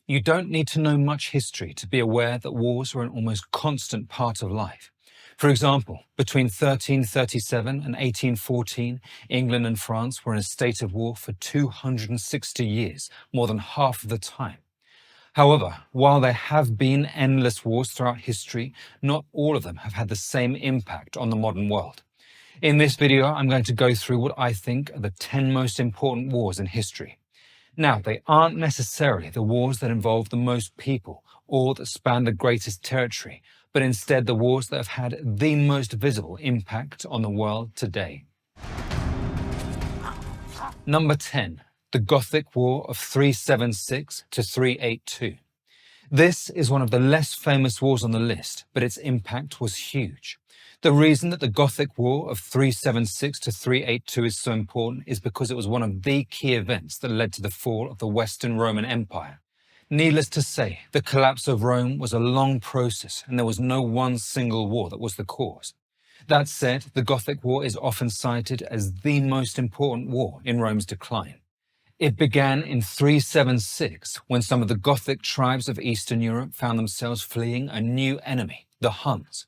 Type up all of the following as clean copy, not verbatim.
You don't need to know much history to be aware that wars were an almost constant part of life. For example, between 1337 and 1814, England and France were in a state of war for 260 years, more than half of the time. However, while there have been endless wars throughout history, not all of them have had the same impact on the modern world. In this video, I'm going to go through what I think are the 10 most important wars in history. Now, they aren't necessarily the wars that involve the most people or that span the greatest territory, but instead the wars that have had the most visible impact on the world today. Number 10. The Gothic War of 376 to 382. This is one of the less famous wars on the list, but its impact was huge. The reason that the Gothic War of 376 to 382 is so important is because it was one of the key events that led to the fall of the Western Roman Empire. Needless to say, the collapse of Rome was a long process and there was no one single war that was the cause. That said, the Gothic War is often cited as the most important war in Rome's decline. It began in 376 when some of the Gothic tribes of Eastern Europe found themselves fleeing a new enemy, the Huns.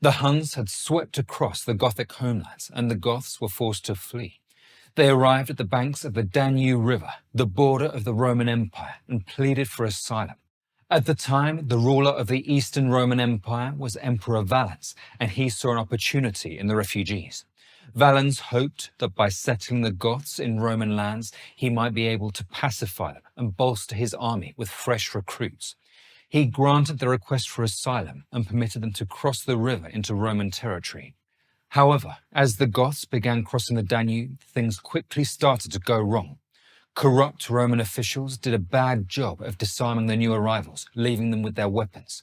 The Huns had swept across the Gothic homelands and the Goths were forced to flee. They arrived at the banks of the Danube River, the border of the Roman Empire, and pleaded for asylum. At the time, the ruler of the Eastern Roman Empire was Emperor Valens, and he saw an opportunity in the refugees. Valens hoped that by settling the Goths in Roman lands, he might be able to pacify them and bolster his army with fresh recruits. He granted the request for asylum and permitted them to cross the river into Roman territory. However, as the Goths began crossing the Danube, things quickly started to go wrong. Corrupt Roman officials did a bad job of disarming the new arrivals, leaving them with their weapons.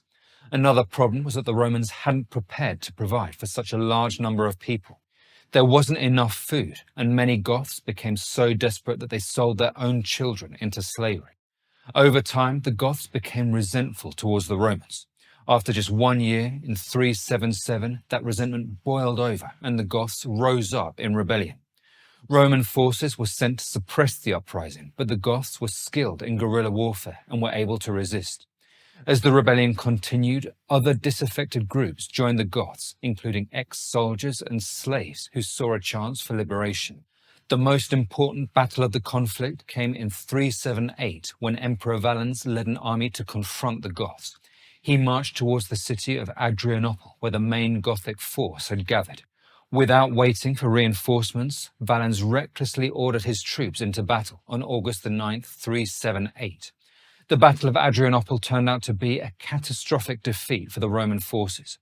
Another problem was that the Romans hadn't prepared to provide for such a large number of people. There wasn't enough food, and many Goths became so desperate that they sold their own children into slavery. Over time, the Goths became resentful towards the Romans. After just 1 year, in 377, that resentment boiled over and the Goths rose up in rebellion. Roman forces were sent to suppress the uprising, but the Goths were skilled in guerrilla warfare and were able to resist. As the rebellion continued, other disaffected groups joined the Goths, including ex-soldiers and slaves who saw a chance for liberation. The most important battle of the conflict came in 378 when Emperor Valens led an army to confront the Goths. He marched towards the city of Adrianople, where the main Gothic force had gathered. Without waiting for reinforcements, Valens recklessly ordered his troops into battle on August 9, 378. The Battle of Adrianople turned out to be a catastrophic defeat for the Roman forces.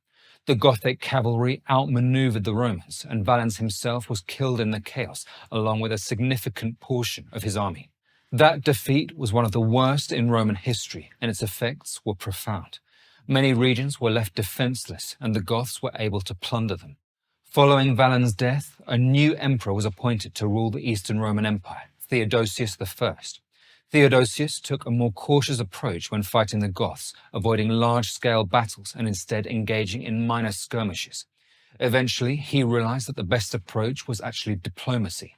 The Gothic cavalry outmaneuvered the Romans, and Valens himself was killed in the chaos, along with a significant portion of his army. That defeat was one of the worst in Roman history, and its effects were profound. Many regions were left defenseless, and the Goths were able to plunder them. Following Valens' death, a new emperor was appointed to rule the Eastern Roman Empire, Theodosius I. Theodosius took a more cautious approach when fighting the Goths, avoiding large-scale battles and instead engaging in minor skirmishes. Eventually, he realized that the best approach was actually diplomacy.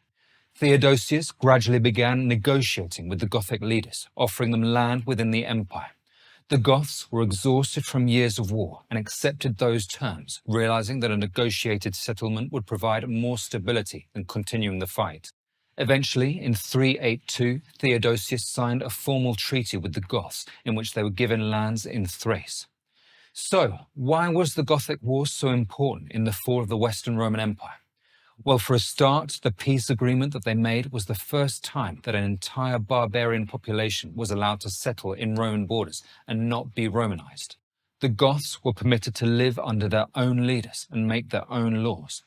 Theodosius gradually began negotiating with the Gothic leaders, offering them land within the empire. The Goths were exhausted from years of war and accepted those terms, realizing that a negotiated settlement would provide more stability than continuing the fight. Eventually, in 382, Theodosius signed a formal treaty with the Goths in which they were given lands in Thrace. So, why was the Gothic War so important in the fall of the Western Roman Empire? Well, for a start, the peace agreement that they made was the first time that an entire barbarian population was allowed to settle in Roman borders and not be Romanized. The Goths were permitted to live under their own leaders and make their own laws.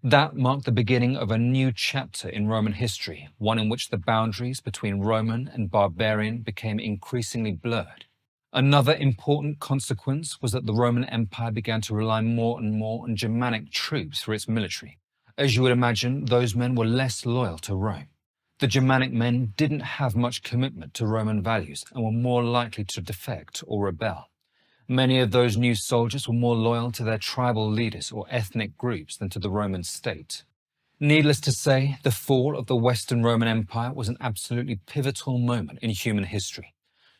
That marked the beginning of a new chapter in Roman history, one in which the boundaries between Roman and barbarian became increasingly blurred. Another important consequence was that the Roman Empire began to rely more and more on Germanic troops for its military. As you would imagine, those men were less loyal to Rome. The Germanic men didn't have much commitment to Roman values and were more likely to defect or rebel. Many of those new soldiers were more loyal to their tribal leaders or ethnic groups than to the Roman state. Needless to say, the fall of the Western Roman Empire was an absolutely pivotal moment in human history.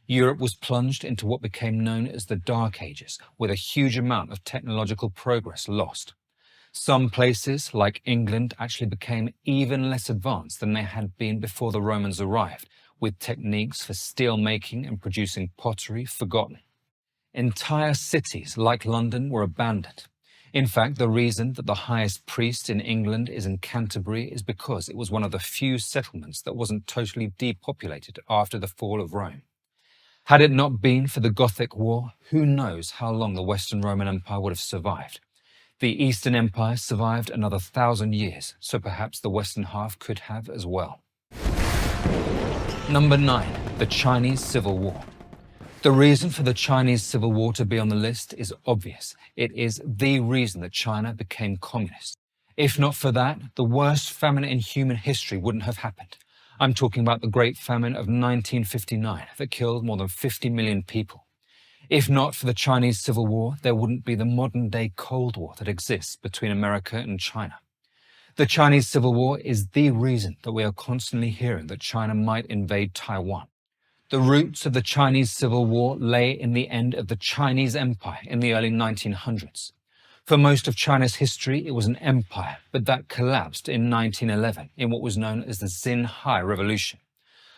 Europe was plunged into what became known as the Dark Ages, with a huge amount of technological progress lost. Some places, like England, actually became even less advanced than they had been before the Romans arrived, with techniques for steel making and producing pottery forgotten. Entire cities, like London, were abandoned. In fact, the reason that the highest priest in England is in Canterbury is because it was one of the few settlements that wasn't totally depopulated after the fall of Rome. Had it not been for the Gothic War, who knows how long the Western Roman Empire would have survived. The Eastern Empire survived another 1,000 years, so perhaps the Western half could have as well. Number 9. The Chinese Civil War. The reason for the Chinese Civil War to be on the list is obvious. It is the reason that China became communist. If not for that, the worst famine in human history wouldn't have happened. I'm talking about the Great Famine of 1959 that killed more than 50 million people. If not for the Chinese Civil War, there wouldn't be the modern-day Cold War that exists between America and China. The Chinese Civil War is the reason that we are constantly hearing that China might invade Taiwan. The roots of the Chinese Civil War lay in the end of the Chinese Empire in the early 1900s. For most of China's history, it was an empire, but that collapsed in 1911 in what was known as the Xinhai Revolution.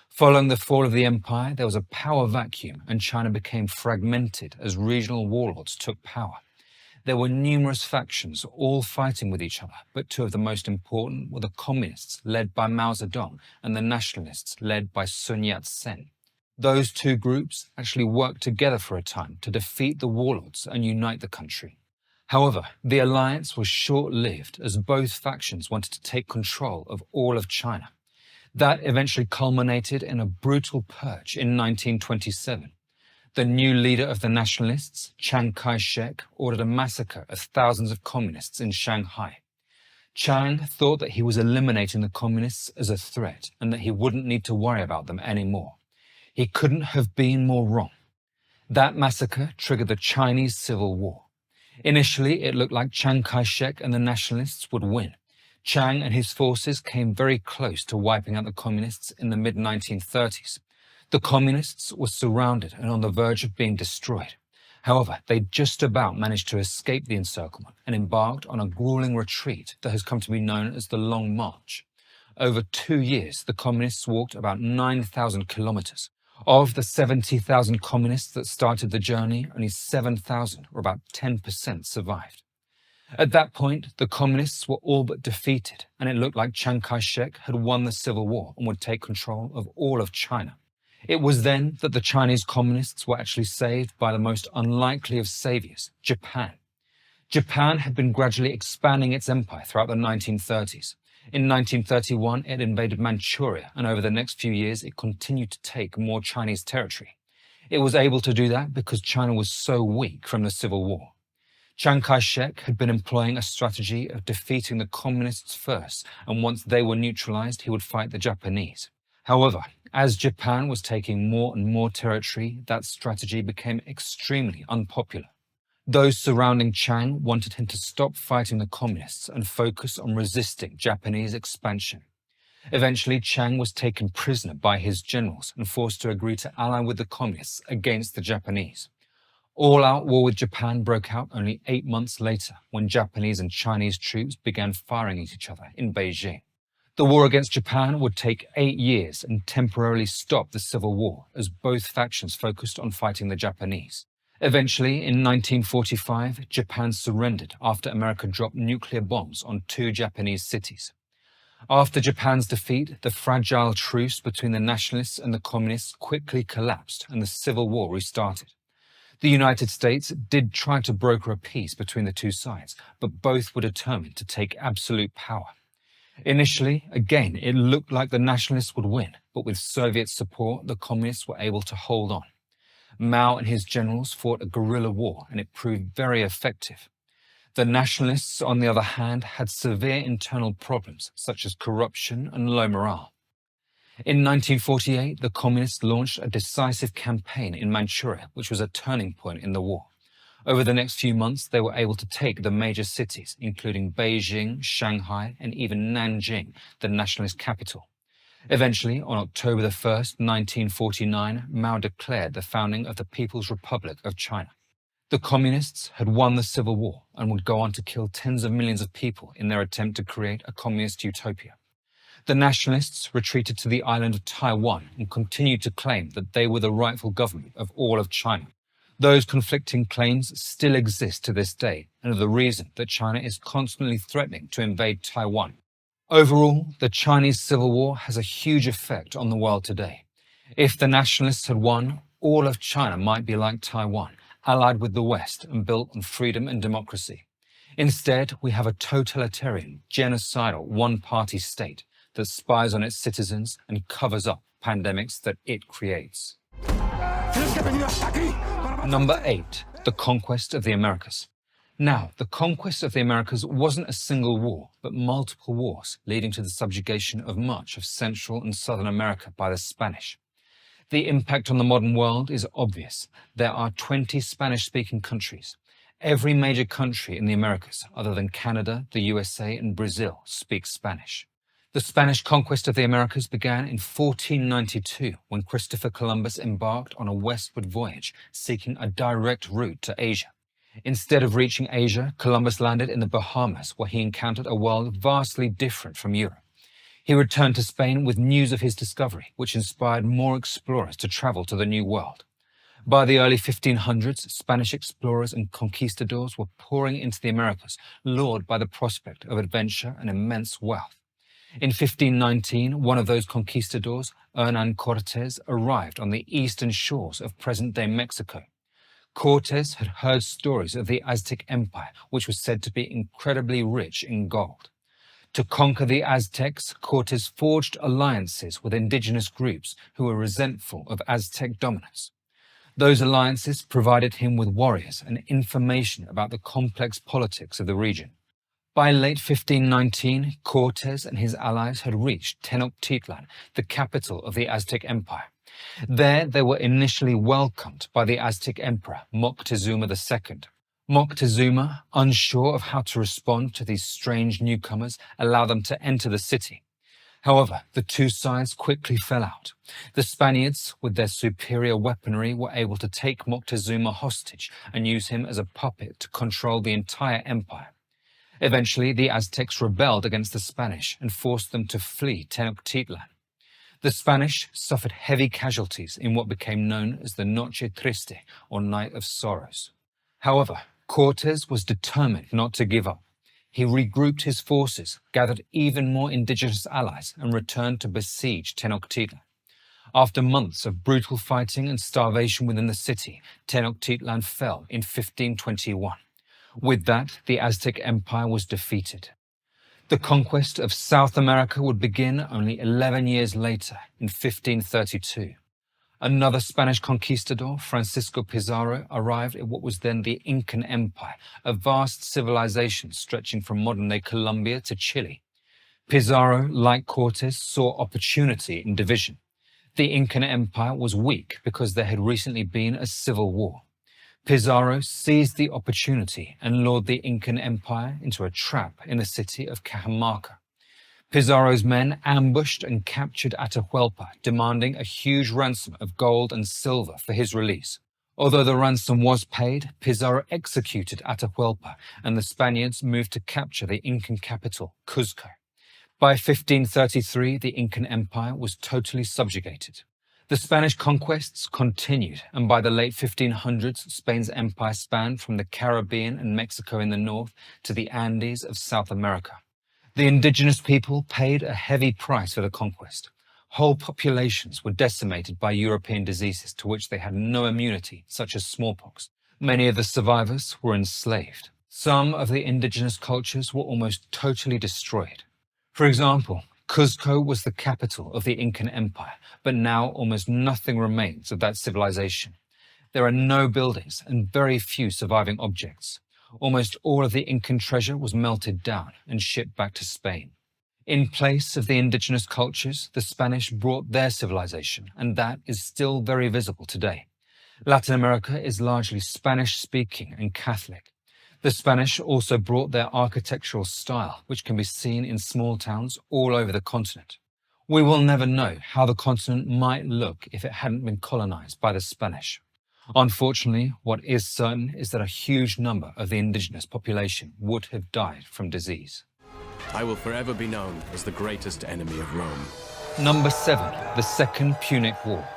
Following the fall of the empire, there was a power vacuum and China became fragmented as regional warlords took power. There were numerous factions all fighting with each other, but two of the most important were the communists led by Mao Zedong and the nationalists led by Sun Yat-sen. Those two groups actually worked together for a time to defeat the warlords and unite the country. However, the alliance was short-lived as both factions wanted to take control of all of China. That eventually culminated in a brutal purge in 1927. The new leader of the nationalists, Chiang Kai-shek, ordered a massacre of thousands of communists in Shanghai. Chiang thought that he was eliminating the communists as a threat and that he wouldn't need to worry about them anymore. He couldn't have been more wrong. That massacre triggered the Chinese Civil War. Initially, it looked like Chiang Kai-shek and the nationalists would win. Chiang and his forces came very close to wiping out the communists in the mid-1930s. The communists were surrounded and on the verge of being destroyed. However, they just about managed to escape the encirclement and embarked on a grueling retreat that has come to be known as the Long March. Over 2 years, the communists walked about 9,000 kilometers. Of the 70,000 communists that started the journey, only 7,000, or about 10%, survived. At that point, the communists were all but defeated, and it looked like Chiang Kai-shek had won the Civil War and would take control of all of China. It was then that the Chinese communists were actually saved by the most unlikely of saviors, Japan. Japan had been gradually expanding its empire throughout the 1930s. In 1931, it invaded Manchuria, and over the next few years, it continued to take more Chinese territory. It was able to do that because China was so weak from the Civil War. Chiang Kai-shek had been employing a strategy of defeating the communists first, and once they were neutralized, he would fight the Japanese. However, as Japan was taking more and more territory, that strategy became extremely unpopular. Those surrounding Chiang wanted him to stop fighting the communists and focus on resisting Japanese expansion. Eventually, Chiang was taken prisoner by his generals and forced to agree to ally with the communists against the Japanese. All-out war with Japan broke out only 8 months later when Japanese and Chinese troops began firing at each other in Beijing. The war against Japan would take 8 years and temporarily stop the Civil War as both factions focused on fighting the Japanese. Eventually, in 1945, Japan surrendered after America dropped nuclear bombs on 2 Japanese cities. After Japan's defeat, the fragile truce between the nationalists and the communists quickly collapsed and the Civil War restarted. The United States did try to broker a peace between the two sides, but both were determined to take absolute power. Initially, again, it looked like the nationalists would win, but with Soviet support, the communists were able to hold on. Mao and his generals fought a guerrilla war, and it proved very effective. The nationalists, on the other hand, had severe internal problems, such as corruption and low morale. In 1948, the communists launched a decisive campaign in Manchuria, which was a turning point in the war. Over the next few months, they were able to take the major cities, including Beijing, Shanghai, and even Nanjing, the nationalist capital. Eventually, on October the 1st, 1949, Mao declared the founding of the People's Republic of China. The Communists had won the Civil War and would go on to kill tens of millions of people in their attempt to create a communist utopia. The nationalists retreated to the island of Taiwan and continued to claim that they were the rightful government of all of China. Those conflicting claims still exist to this day and are the reason that China is constantly threatening to invade Taiwan. Overall, the Chinese Civil War has a huge effect on the world today. If the nationalists had won, all of China might be like Taiwan, allied with the West and built on freedom and democracy. Instead, we have a totalitarian, genocidal, one-party state that spies on its citizens and covers up pandemics that it creates. Number 8. The Conquest of the Americas. Now, the conquest of the Americas wasn't a single war, but multiple wars, leading to the subjugation of much of Central and Southern America by the Spanish. The impact on the modern world is obvious. There are 20 Spanish-speaking countries. Every major country in the Americas, other than Canada, the USA, and Brazil, speaks Spanish. The Spanish conquest of the Americas began in 1492, when Christopher Columbus embarked on a westward voyage, seeking a direct route to Asia. Instead of reaching Asia, Columbus landed in the Bahamas, where he encountered a world vastly different from Europe. He returned to Spain with news of his discovery, which inspired more explorers to travel to the New World. By the early 1500s, Spanish explorers and conquistadors were pouring into the Americas, lured by the prospect of adventure and immense wealth. In 1519, one of those conquistadors, Hernán Cortés, arrived on the eastern shores of present-day Mexico. Cortés had heard stories of the Aztec Empire, which was said to be incredibly rich in gold. To conquer the Aztecs, Cortés forged alliances with indigenous groups who were resentful of Aztec dominance. Those alliances provided him with warriors and information about the complex politics of the region. By late 1519, Cortés and his allies had reached Tenochtitlan, the capital of the Aztec Empire. There they were initially welcomed by the Aztec Emperor Moctezuma II. Moctezuma, unsure of how to respond to these strange newcomers, allowed them to enter the city. However, the two sides quickly fell out. The Spaniards, with their superior weaponry, were able to take Moctezuma hostage and use him as a puppet to control the entire empire. Eventually, the Aztecs rebelled against the Spanish and forced them to flee Tenochtitlan. The Spanish suffered heavy casualties in what became known as the Noche Triste, or Night of Sorrows. However, Cortés was determined not to give up. He regrouped his forces, gathered even more indigenous allies, and returned to besiege Tenochtitlan. After months of brutal fighting and starvation within the city, Tenochtitlan fell in 1521. With that, the Aztec Empire was defeated. The conquest of South America would begin only 11 years later, in 1532. Another Spanish conquistador, Francisco Pizarro, arrived at what was then the Incan Empire, a vast civilization stretching from modern-day Colombia to Chile. Pizarro, like Cortés, saw opportunity in division. The Incan Empire was weak because there had recently been a civil war. Pizarro seized the opportunity and lured the Incan Empire into a trap in the city of Cajamarca. Pizarro's men ambushed and captured Atahualpa, demanding a huge ransom of gold and silver for his release. Although the ransom was paid, Pizarro executed Atahualpa, and the Spaniards moved to capture the Incan capital, Cuzco. By 1533, the Incan Empire was totally subjugated. The Spanish conquests continued, and by the late 1500s, Spain's empire spanned from the Caribbean and Mexico in the north to the Andes of South America. The indigenous people paid a heavy price for the conquest. Whole populations were decimated by European diseases to which they had no immunity, such as smallpox. Many of the survivors were enslaved. Some of the indigenous cultures were almost totally destroyed. For example, Cuzco was the capital of the Incan Empire, but now almost nothing remains of that civilization. There are no buildings and very few surviving objects. Almost all of the Incan treasure was melted down and shipped back to Spain. In place of the indigenous cultures, the Spanish brought their civilization, and that is still very visible today. Latin America is largely Spanish-speaking and Catholic. The Spanish also brought their architectural style, which can be seen in small towns all over the continent. We will never know how the continent might look if it hadn't been colonized by the Spanish. Unfortunately, what is certain is that a huge number of the indigenous population would have died from disease. I will forever be known as the greatest enemy of Rome. Number 7, the Second Punic War.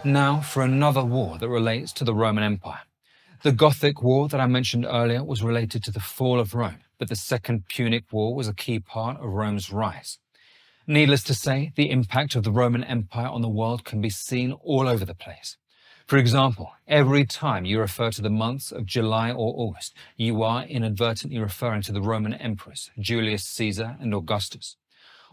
Now for another war that relates to the Roman Empire. The Gothic War that I mentioned earlier was related to the fall of Rome, but the Second Punic War was a key part of Rome's rise. Needless to say, the impact of the Roman Empire on the world can be seen all over the place. For example, every time you refer to the months of July or August, you are inadvertently referring to the Roman emperors, Julius Caesar and Augustus.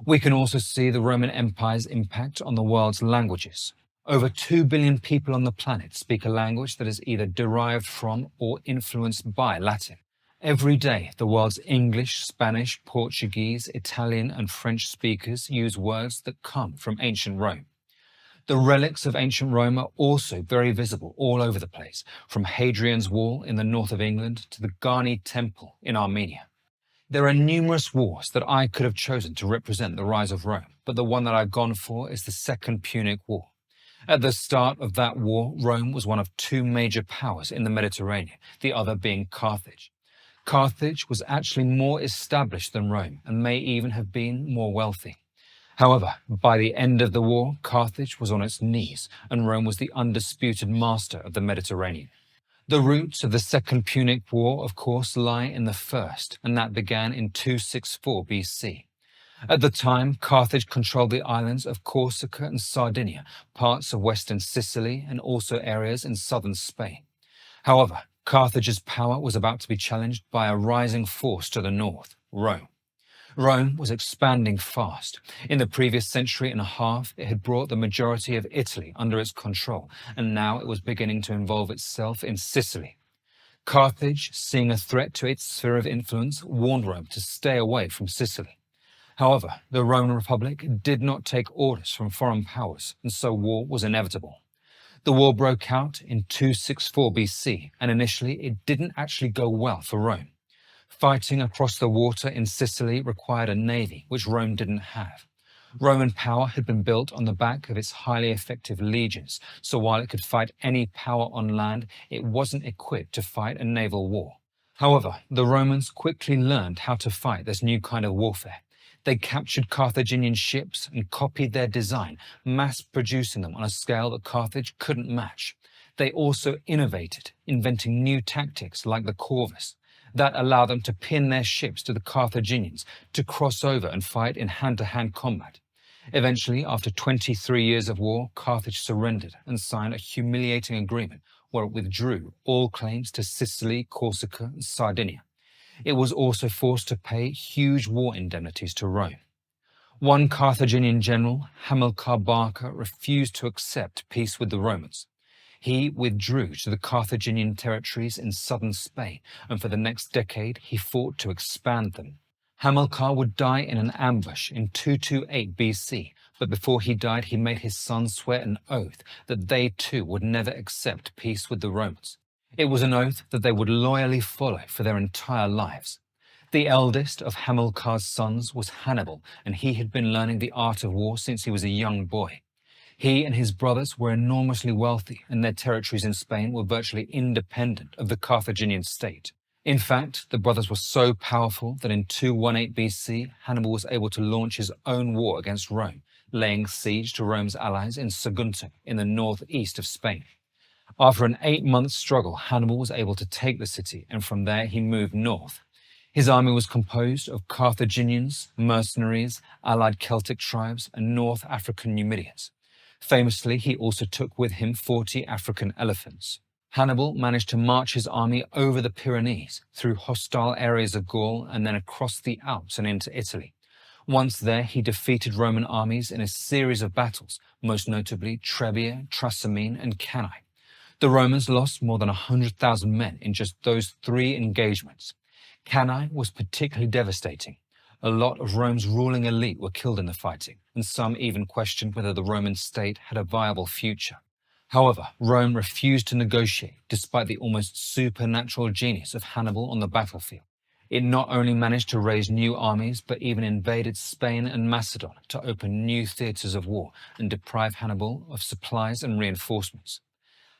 We can also see the Roman Empire's impact on the world's languages. Over 2 billion people on the planet speak a language that is either derived from or influenced by Latin. Every day, the world's English, Spanish, Portuguese, Italian, and French speakers use words that come from ancient Rome. The relics of ancient Rome are also very visible all over the place, from Hadrian's Wall in the north of England to the Garni Temple in Armenia. There are numerous wars that I could have chosen to represent the rise of Rome, but the one that I've gone for is the Second Punic War. At the start of that war, Rome was one of two major powers in the Mediterranean, the other being Carthage. Carthage was actually more established than Rome and may even have been more wealthy. However, by the end of the war, Carthage was on its knees and Rome was the undisputed master of the Mediterranean. The roots of the Second Punic War, of course, lie in the first, and that began in 264 BC. At the time, Carthage controlled the islands of Corsica and Sardinia, parts of western Sicily, and also areas in southern Spain. However, Carthage's power was about to be challenged by a rising force to the north, Rome. Rome was expanding fast. In the previous century and a half, it had brought the majority of Italy under its control, and now it was beginning to involve itself in Sicily. Carthage, seeing a threat to its sphere of influence, warned Rome to stay away from Sicily. However, the Roman Republic did not take orders from foreign powers, and so war was inevitable. The war broke out in 264 BC, and initially it didn't actually go well for Rome. Fighting across the water in Sicily required a navy, which Rome didn't have. Roman power had been built on the back of its highly effective legions, so while it could fight any power on land, it wasn't equipped to fight a naval war. However, the Romans quickly learned how to fight this new kind of warfare. They captured Carthaginian ships and copied their design, mass-producing them on a scale that Carthage couldn't match. They also innovated, inventing new tactics like the corvus that allowed them to pin their ships to the Carthaginians to cross over and fight in hand-to-hand combat. Eventually, after 23 years of war, Carthage surrendered and signed a humiliating agreement where it withdrew all claims to Sicily, Corsica, and Sardinia. It was also forced to pay huge war indemnities to Rome. One Carthaginian general, Hamilcar Barca, refused to accept peace with the Romans. He withdrew to the Carthaginian territories in southern Spain, and for the next decade he fought to expand them. Hamilcar would die in an ambush in 228 BC, but before he died he made his sons swear an oath that they too would never accept peace with the Romans. It was an oath that they would loyally follow for their entire lives. The eldest of Hamilcar's sons was Hannibal, and he had been learning the art of war since he was a young boy. He and his brothers were enormously wealthy, and their territories in Spain were virtually independent of the Carthaginian state. In fact, the brothers were so powerful that in 218 BC, Hannibal was able to launch his own war against Rome, laying siege to Rome's allies in Saguntum in the northeast of Spain. After an 8-month struggle, Hannibal was able to take the city, and from there he moved north. His army was composed of Carthaginians, mercenaries, allied Celtic tribes, and North African Numidians. Famously, he also took with him 40 African elephants. Hannibal managed to march his army over the Pyrenees, through hostile areas of Gaul, and then across the Alps and into Italy. Once there, he defeated Roman armies in a series of battles, most notably Trebia, Trasimene, and Cannae. The Romans lost more than 100,000 men in just those 3 engagements. Cannae was particularly devastating. A lot of Rome's ruling elite were killed in the fighting, and some even questioned whether the Roman state had a viable future. However, Rome refused to negotiate despite the almost supernatural genius of Hannibal on the battlefield. It not only managed to raise new armies, but even invaded Spain and Macedon to open new theatres of war and deprive Hannibal of supplies and reinforcements.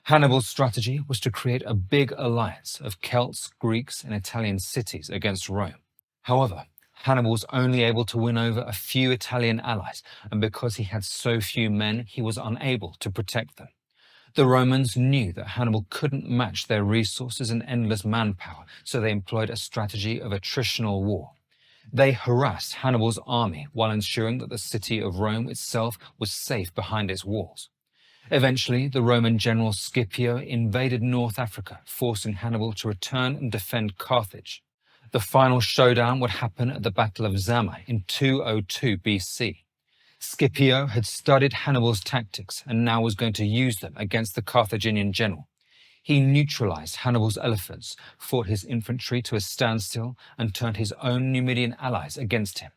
Hannibal's strategy was to create a big alliance of Celts, Greeks, and Italian cities against Rome. However, Hannibal was only able to win over a few Italian allies, and because he had so few men, he was unable to protect them. The Romans knew that Hannibal couldn't match their resources and endless manpower, so they employed a strategy of attritional war. They harassed Hannibal's army while ensuring that the city of Rome itself was safe behind its walls. Eventually, the Roman general Scipio invaded North Africa, forcing Hannibal to return and defend Carthage. The final showdown would happen at the Battle of Zama in 202 BC. Scipio had studied Hannibal's tactics and now was going to use them against the Carthaginian general. He neutralized Hannibal's elephants, fought his infantry to a standstill, and turned his own Numidian allies against him.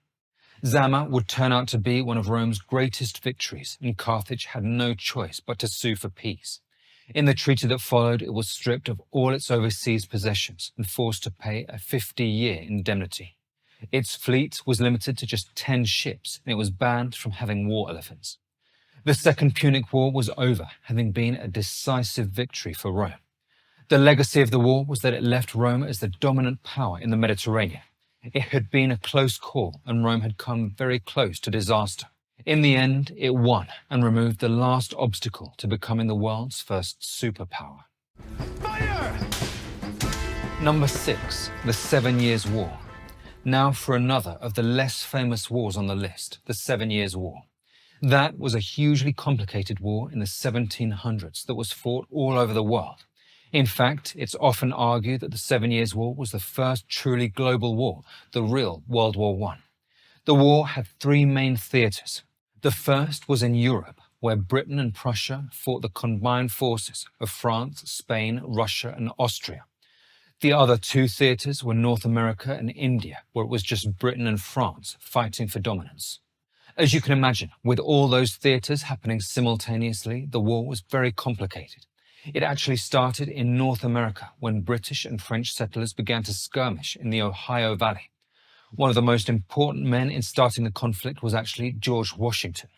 Zama would turn out to be one of Rome's greatest victories, and Carthage had no choice but to sue for peace. In the treaty that followed, it was stripped of all its overseas possessions and forced to pay a 50-year indemnity. Its fleet was limited to just 10 ships, and it was banned from having war elephants. The Second Punic War was over, having been a decisive victory for Rome. The legacy of the war was that it left Rome as the dominant power in the Mediterranean. It had been a close call, and Rome had come very close to disaster. In the end, it won and removed the last obstacle to becoming the world's first superpower. Fire! Number 6, the 7 Years' War. Now for another of the less famous wars on the list, the 7 Years' War. That was a hugely complicated war in the 1700s that was fought all over the world. In fact, it's often argued that the 7 Years' War was the first truly global war, the real World War I. The war had 3 main theatres. The first was in Europe, where Britain and Prussia fought the combined forces of France, Spain, Russia, and Austria. The other 2 theatres were North America and India, where it was just Britain and France fighting for dominance. As you can imagine, with all those theatres happening simultaneously, the war was very complicated. It actually started in North America when British and French settlers began to skirmish in the Ohio Valley. One of the most important men in starting the conflict was actually George Washington.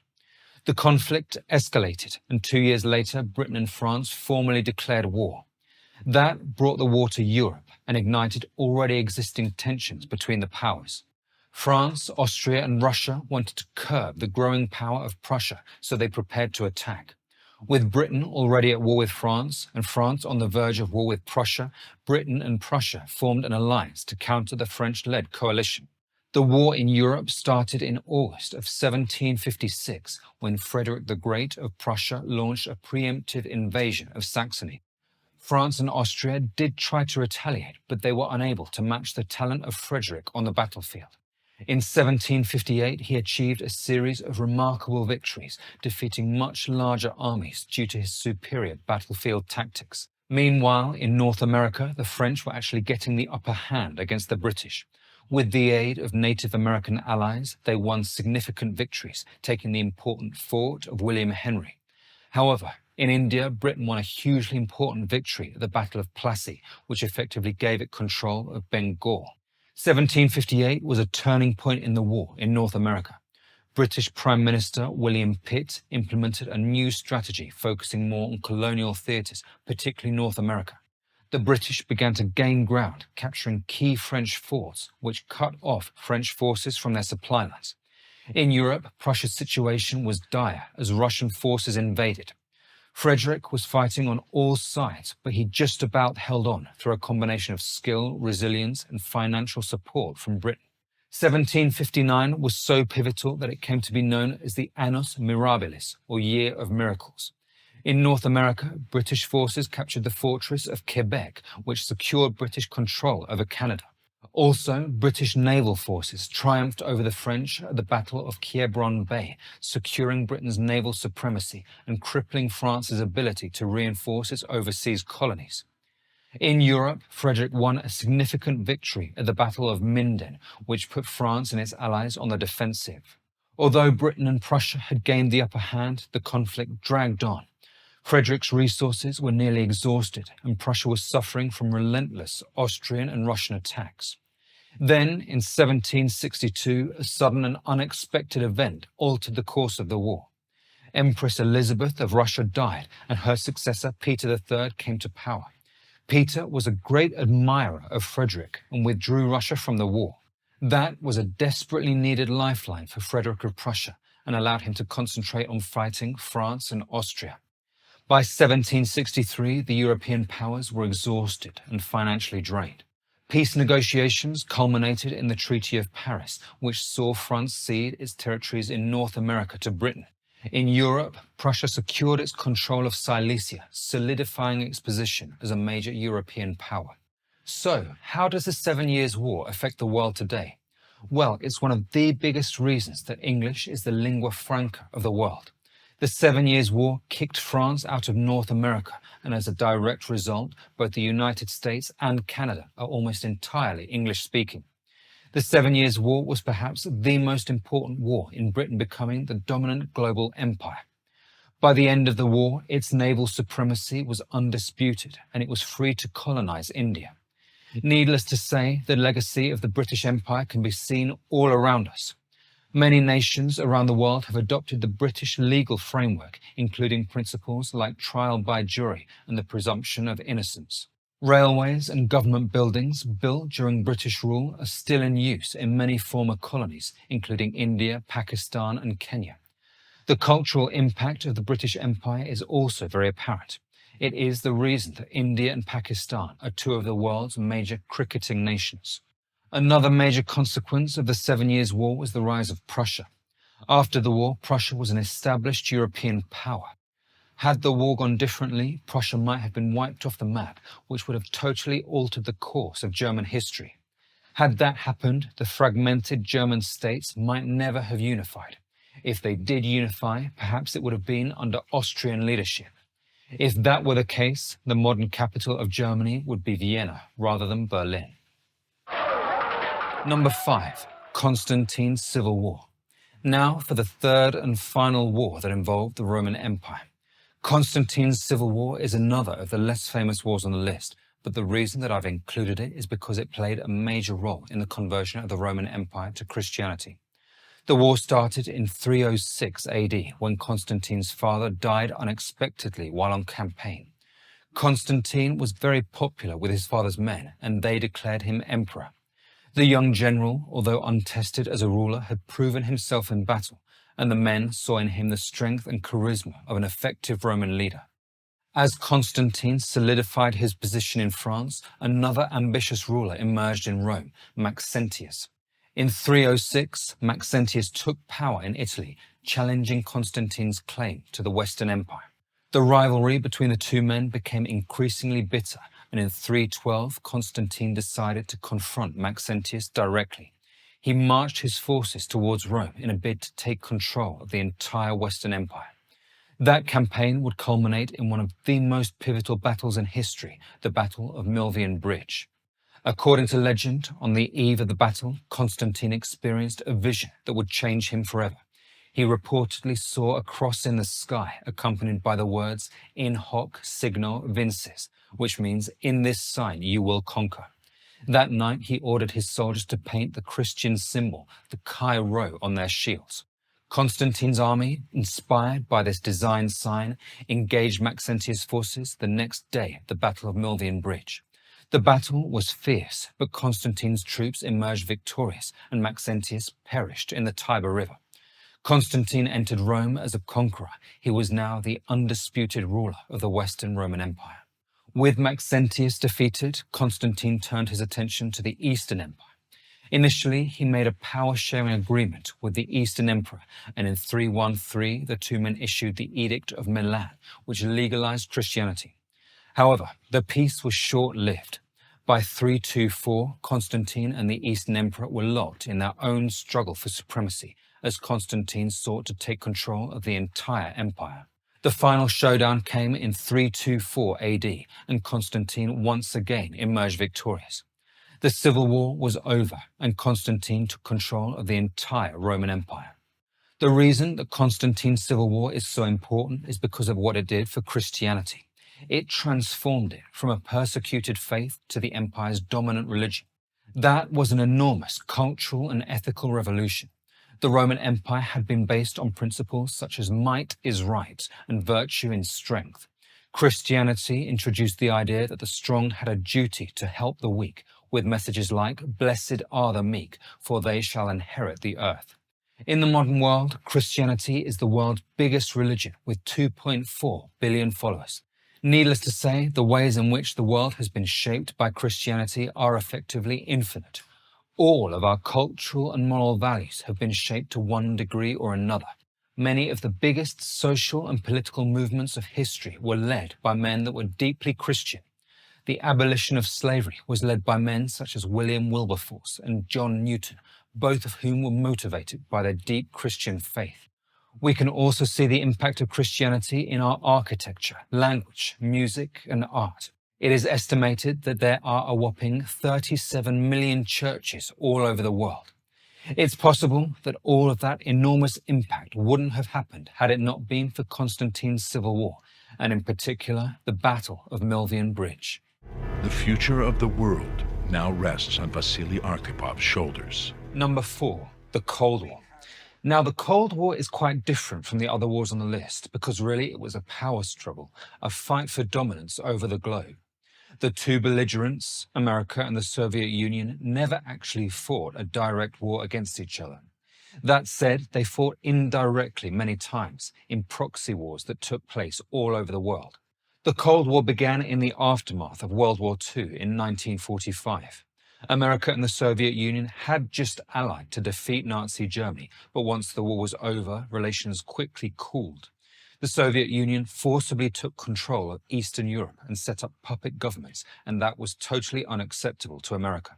The conflict escalated, and 2 years later, Britain and France formally declared war. That brought the war to Europe and ignited already existing tensions between the powers. France, Austria, and Russia wanted to curb the growing power of Prussia, so they prepared to attack. With Britain already at war with France, and France on the verge of war with Prussia, Britain and Prussia formed an alliance to counter the French-led coalition. The war in Europe started in August of 1756, when Frederick the Great of Prussia launched a preemptive invasion of Saxony. France and Austria did try to retaliate, but they were unable to match the talent of Frederick on the battlefield. In 1758, he achieved a series of remarkable victories, defeating much larger armies due to his superior battlefield tactics. Meanwhile, in North America, the French were actually getting the upper hand against the British. With the aid of Native American allies, they won significant victories, taking the important fort of William Henry. However, in India, Britain won a hugely important victory at the Battle of Plassey, which effectively gave it control of Bengal. 1758 was a turning point in the war in North America. British Prime Minister William Pitt implemented a new strategy focusing more on colonial theatres, particularly North America. The British began to gain ground, capturing key French forts, which cut off French forces from their supply lines. In Europe, Prussia's situation was dire as Russian forces invaded. Frederick was fighting on all sides, but he just about held on through a combination of skill, resilience, and financial support from Britain. 1759 was so pivotal that it came to be known as the Annus Mirabilis, or Year of Miracles. In North America, British forces captured the fortress of Quebec, which secured British control over Canada. Also, British naval forces triumphed over the French at the Battle of Quiberon Bay, securing Britain's naval supremacy and crippling France's ability to reinforce its overseas colonies. In Europe, Frederick won a significant victory at the Battle of Minden, which put France and its allies on the defensive. Although Britain and Prussia had gained the upper hand, the conflict dragged on. Frederick's resources were nearly exhausted, and Prussia was suffering from relentless Austrian and Russian attacks. Then, in 1762, a sudden and unexpected event altered the course of the war. Empress Elizabeth of Russia died, and her successor, Peter III, came to power. Peter was a great admirer of Frederick and withdrew Russia from the war. That was a desperately needed lifeline for Frederick of Prussia and allowed him to concentrate on fighting France and Austria. By 1763, the European powers were exhausted and financially drained. Peace negotiations culminated in the Treaty of Paris, which saw France cede its territories in North America to Britain. In Europe, Prussia secured its control of Silesia, solidifying its position as a major European power. So, how does the 7 Years' War affect the world today? Well, it's one of the biggest reasons that English is the lingua franca of the world. The 7 Years' War kicked France out of North America, and as a direct result, both the United States and Canada are almost entirely English-speaking. The 7 Years' War was perhaps the most important war in Britain becoming the dominant global empire. By the end of the war, its naval supremacy was undisputed, and it was free to colonize India. Needless to say, the legacy of the British Empire can be seen all around us. Many nations around the world have adopted the British legal framework, including principles like trial by jury and the presumption of innocence. Railways and government buildings built during British rule are still in use in many former colonies, including India, Pakistan, and Kenya. The cultural impact of the British Empire is also very apparent. It is the reason that India and Pakistan are two of the world's major cricketing nations. Another major consequence of the 7 Years' War was the rise of Prussia. After the war, Prussia was an established European power. Had the war gone differently, Prussia might have been wiped off the map, which would have totally altered the course of German history. Had that happened, the fragmented German states might never have unified. If they did unify, perhaps it would have been under Austrian leadership. If that were the case, the modern capital of Germany would be Vienna rather than Berlin. Number 5. Constantine's Civil War. Now for the third and final war that involved the Roman Empire. Constantine's Civil War is another of the less famous wars on the list, but the reason that I've included it is because it played a major role in the conversion of the Roman Empire to Christianity. The war started in 306 AD, when Constantine's father died unexpectedly while on campaign. Constantine was very popular with his father's men, and they declared him emperor. The young general, although untested as a ruler, had proven himself in battle, and the men saw in him the strength and charisma of an effective Roman leader. As Constantine solidified his position in France, another ambitious ruler emerged in Rome, Maxentius. In 306, Maxentius took power in Italy, challenging Constantine's claim to the Western Empire. The rivalry between the two men became increasingly bitter, and in 312, Constantine decided to confront Maxentius directly. He marched his forces towards Rome in a bid to take control of the entire Western Empire. That campaign would culminate in one of the most pivotal battles in history, the Battle of Milvian Bridge. According to legend, on the eve of the battle, Constantine experienced a vision that would change him forever. He reportedly saw a cross in the sky accompanied by the words "In hoc signo vinces," which means "in this sign you will conquer." That night, he ordered his soldiers to paint the Christian symbol, the Chi Rho, on their shields. Constantine's army, inspired by this design sign, engaged Maxentius' forces the next day at the Battle of Milvian Bridge. The battle was fierce, but Constantine's troops emerged victorious, and Maxentius perished in the Tiber River. Constantine entered Rome as a conqueror. He was now the undisputed ruler of the Western Roman Empire. With Maxentius defeated, Constantine turned his attention to the Eastern Empire. Initially, he made a power-sharing agreement with the Eastern Emperor, and in 313, the two men issued the Edict of Milan, which legalized Christianity. However, the peace was short-lived. By 324, Constantine and the Eastern Emperor were locked in their own struggle for supremacy, as Constantine sought to take control of the entire empire. The final showdown came in 324 AD, and Constantine once again emerged victorious. The civil war was over, and Constantine took control of the entire Roman Empire. The reason that Constantine's civil war is so important is because of what it did for Christianity. It transformed it from a persecuted faith to the empire's dominant religion. That was an enormous cultural and ethical revolution. The Roman Empire had been based on principles such as might is right and virtue in strength. Christianity introduced the idea that the strong had a duty to help the weak, with messages like, "Blessed are the meek, for they shall inherit the earth." In the modern world, Christianity is the world's biggest religion with 2.4 billion followers. Needless to say, the ways in which the world has been shaped by Christianity are effectively infinite. All of our cultural and moral values have been shaped to one degree or another. Many of the biggest social and political movements of history were led by men that were deeply Christian. The abolition of slavery was led by men such as William Wilberforce and John Newton, both of whom were motivated by their deep Christian faith. We can also see the impact of Christianity in our architecture, language, music, and art. It is estimated that there are a whopping 37 million churches all over the world. It's possible that all of that enormous impact wouldn't have happened had it not been for Constantine's Civil War, and in particular, the Battle of Milvian Bridge. The future of the world now rests on Vasily Arkhipov's shoulders. Number 4, the Cold War. Now, the Cold War is quite different from the other wars on the list because really it was a power struggle, a fight for dominance over the globe. The two belligerents, America and the Soviet Union, never actually fought a direct war against each other. That said, they fought indirectly many times in proxy wars that took place all over the world. The Cold War began in the aftermath of World War II in 1945. America and the Soviet Union had just allied to defeat Nazi Germany, but once the war was over, relations quickly cooled. The Soviet Union forcibly took control of Eastern Europe and set up puppet governments, and that was totally unacceptable to America.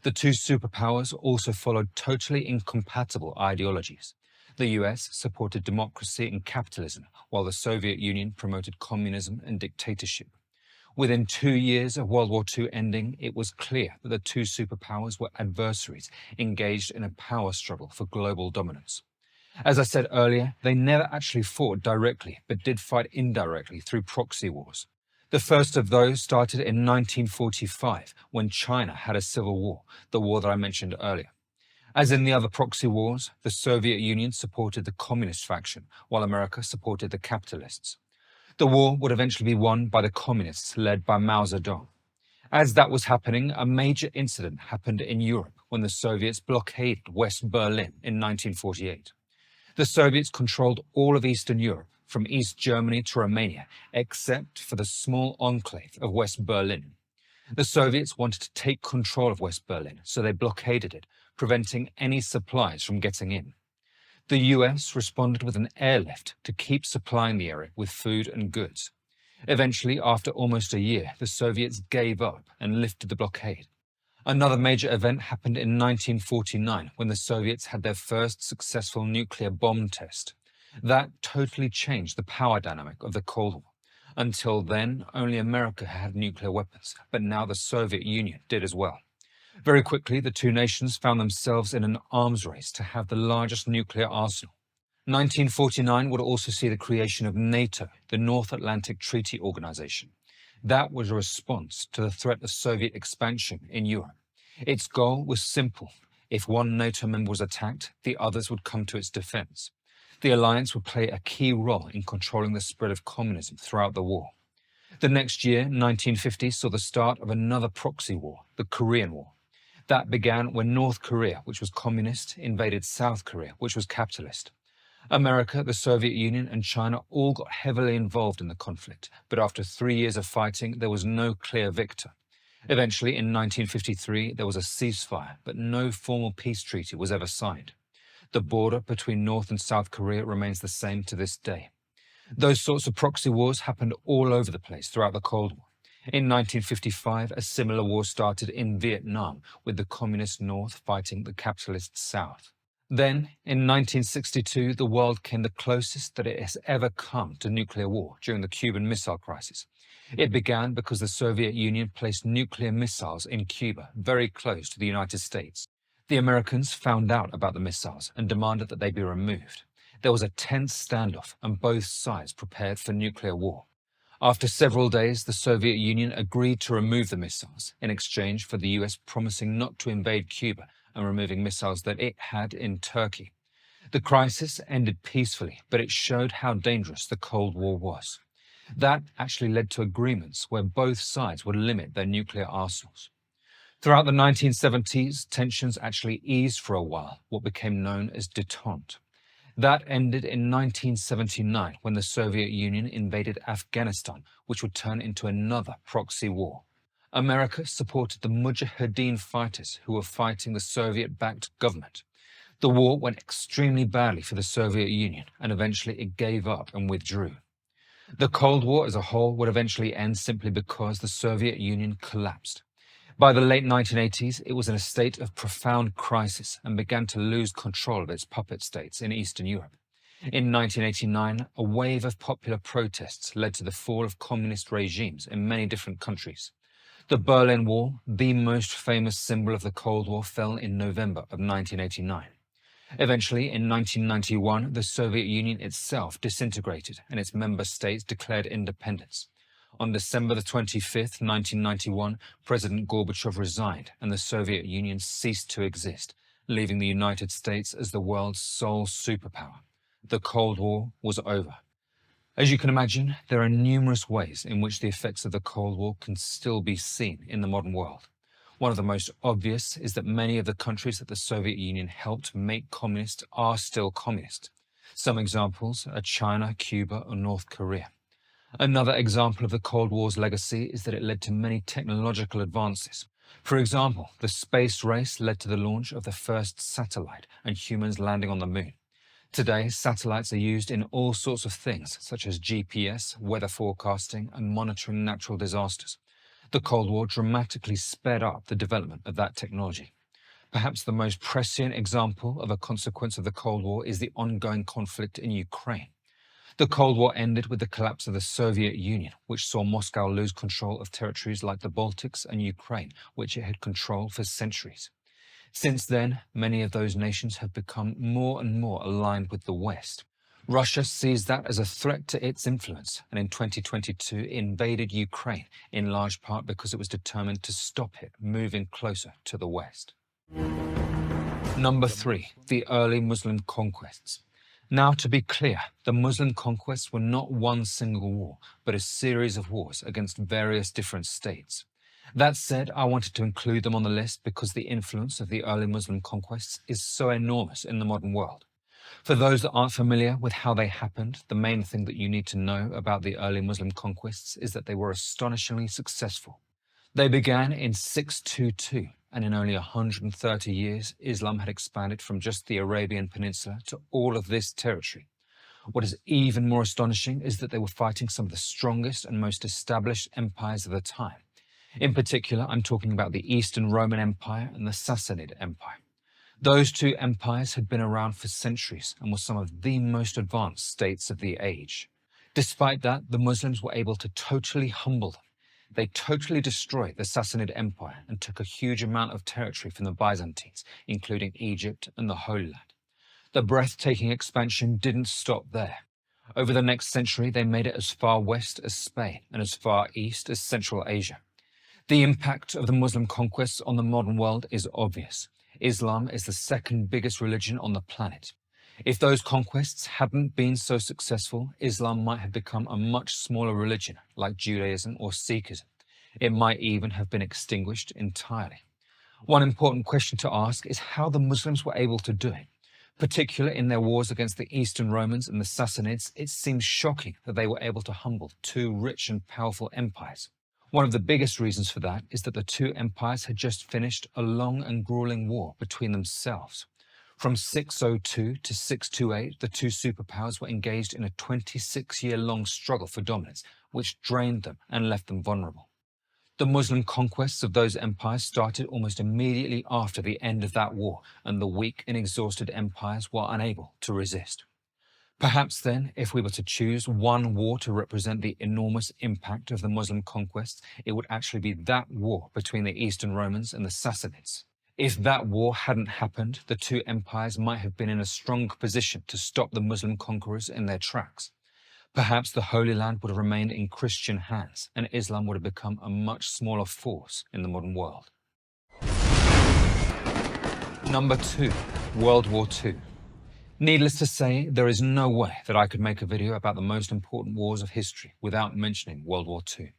The two superpowers also followed totally incompatible ideologies. The US supported democracy and capitalism, while the Soviet Union promoted communism and dictatorship. Within 2 years of World War II ending, it was clear that the two superpowers were adversaries engaged in a power struggle for global dominance. As I said earlier, they never actually fought directly, but did fight indirectly through proxy wars. The first of those started in 1945, when China had a civil war, the war that I mentioned earlier. As in the other proxy wars, the Soviet Union supported the communist faction, while America supported the capitalists. The war would eventually be won by the communists, led by Mao Zedong. As that was happening, a major incident happened in Europe when the Soviets blockaded West Berlin in 1948. The Soviets controlled all of Eastern Europe, from East Germany to Romania, except for the small enclave of West Berlin. The Soviets wanted to take control of West Berlin, so they blockaded it, preventing any supplies from getting in. The US responded with an airlift to keep supplying the area with food and goods. Eventually, after almost a year, the Soviets gave up and lifted the blockade. Another major event happened in 1949 when the Soviets had their first successful nuclear bomb test. That totally changed the power dynamic of the Cold War. Until then, only America had nuclear weapons, but now the Soviet Union did as well. Very quickly, the two nations found themselves in an arms race to have the largest nuclear arsenal. 1949 would also see the creation of NATO, the North Atlantic Treaty Organization. That was a response to the threat of Soviet expansion in Europe. Its goal was simple. If one NATO member was attacked, the others would come to its defense. The alliance would play a key role in controlling the spread of communism throughout the war. The next year, 1950, saw the start of another proxy war, the Korean War. That began when North Korea, which was communist, invaded South Korea, which was capitalist. America, the Soviet Union, and China all got heavily involved in the conflict, but after 3 years of fighting, there was no clear victor. Eventually, in 1953, there was a ceasefire, but no formal peace treaty was ever signed. The border between North and South Korea remains the same to this day. Those sorts of proxy wars happened all over the place throughout the Cold War. In 1955, a similar war started in Vietnam, with the communist North fighting the capitalist South. Then, in 1962, the world came the closest that it has ever come to nuclear war during the Cuban Missile Crisis. It began because the Soviet Union placed nuclear missiles in Cuba, very close to the United States. The Americans found out about the missiles and demanded that they be removed. There was a tense standoff, and both sides prepared for nuclear war. After several days, the Soviet Union agreed to remove the missiles in exchange for the US promising not to invade Cuba and removing missiles that it had in Turkey. The crisis ended peacefully, but it showed how dangerous the Cold War was. That actually led to agreements where both sides would limit their nuclear arsenals. Throughout the 1970s, tensions actually eased for a while, what became known as détente. That ended in 1979 when the Soviet Union invaded Afghanistan, which would turn into another proxy war. America supported the Mujahideen fighters who were fighting the Soviet-backed government. The war went extremely badly for the Soviet Union, and eventually it gave up and withdrew. The Cold War as a whole would eventually end simply because the Soviet Union collapsed. By the late 1980s, it was in a state of profound crisis and began to lose control of its puppet states in Eastern Europe. In 1989, a wave of popular protests led to the fall of communist regimes in many different countries. The Berlin Wall, the most famous symbol of the Cold War, fell in November of 1989. Eventually, in 1991, the Soviet Union itself disintegrated and its member states declared independence. On December 25, 1991, President Gorbachev resigned and the Soviet Union ceased to exist, leaving the United States as the world's sole superpower. The Cold War was over. As you can imagine, there are numerous ways in which the effects of the Cold War can still be seen in the modern world. One of the most obvious is that many of the countries that the Soviet Union helped make communist are still communist. Some examples are China, Cuba, or North Korea. Another example of the Cold War's legacy is that it led to many technological advances. For example, the space race led to the launch of the first satellite and humans landing on the moon. Today, satellites are used in all sorts of things, such as GPS, weather forecasting, and monitoring natural disasters. The Cold War dramatically sped up the development of that technology. Perhaps the most prescient example of a consequence of the Cold War is the ongoing conflict in Ukraine. The Cold War ended with the collapse of the Soviet Union, which saw Moscow lose control of territories like the Baltics and Ukraine, which it had controlled for centuries. Since then, many of those nations have become more and more aligned with the West. Russia sees that as a threat to its influence, and in 2022 invaded Ukraine, in large part because it was determined to stop it moving closer to the West. Number 3, the early Muslim conquests. Now, to be clear, the Muslim conquests were not one single war, but a series of wars against various different states. That said, I wanted to include them on the list because the influence of the early Muslim conquests is so enormous in the modern world. For those that aren't familiar with how they happened, the main thing that you need to know about the early Muslim conquests is that they were astonishingly successful. They began in 622, and in only 130 years, Islam had expanded from just the Arabian Peninsula to all of this territory. What is even more astonishing is that they were fighting some of the strongest and most established empires of the time. In particular, I'm talking about the Eastern Roman Empire and the Sassanid Empire. Those two empires had been around for centuries and were some of the most advanced states of the age. Despite that, the Muslims were able to totally humble them. They totally destroyed the Sassanid Empire and took a huge amount of territory from the Byzantines, including Egypt and the Holy Land. The breathtaking expansion didn't stop there. Over the next century, they made it as far west as Spain and as far east as Central Asia. The impact of the Muslim conquests on the modern world is obvious. Islam is the second biggest religion on the planet. If those conquests hadn't been so successful, Islam might have become a much smaller religion like Judaism or Sikhism. It might even have been extinguished entirely. One important question to ask is how the Muslims were able to do it. Particularly in their wars against the Eastern Romans and the Sassanids, it seems shocking that they were able to humble two rich and powerful empires. One of the biggest reasons for that is that the two empires had just finished a long and grueling war between themselves. From 602 to 628, the two superpowers were engaged in a 26-year-long struggle for dominance, which drained them and left them vulnerable. The Muslim conquests of those empires started almost immediately after the end of that war, and the weak and exhausted empires were unable to resist. Perhaps then, if we were to choose one war to represent the enormous impact of the Muslim conquests, it would actually be that war between the Eastern Romans and the Sassanids. If that war hadn't happened, the two empires might have been in a strong position to stop the Muslim conquerors in their tracks. Perhaps the Holy Land would have remained in Christian hands, and Islam would have become a much smaller force in the modern world. Number 2. World War II. Needless to say, there is no way that I could make a video about the most important wars of history without mentioning World War II.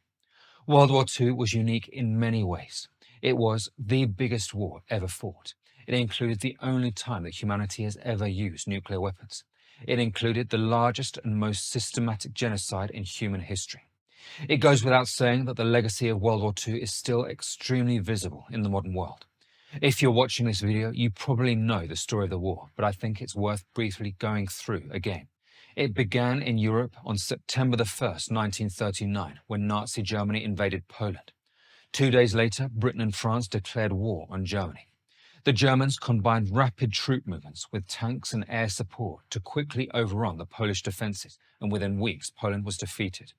World War II was unique in many ways. It was the biggest war ever fought. It included the only time that humanity has ever used nuclear weapons. It included the largest and most systematic genocide in human history. It goes without saying that the legacy of World War II is still extremely visible in the modern world. If you're watching this video, you probably know the story of the war, but I think it's worth briefly going through again. It began in Europe on September the 1st, 1939, when Nazi Germany invaded Poland. 2 days later, Britain and France declared war on Germany. The Germans combined rapid troop movements with tanks and air support to quickly overrun the Polish defenses, and within weeks, Poland was defeated.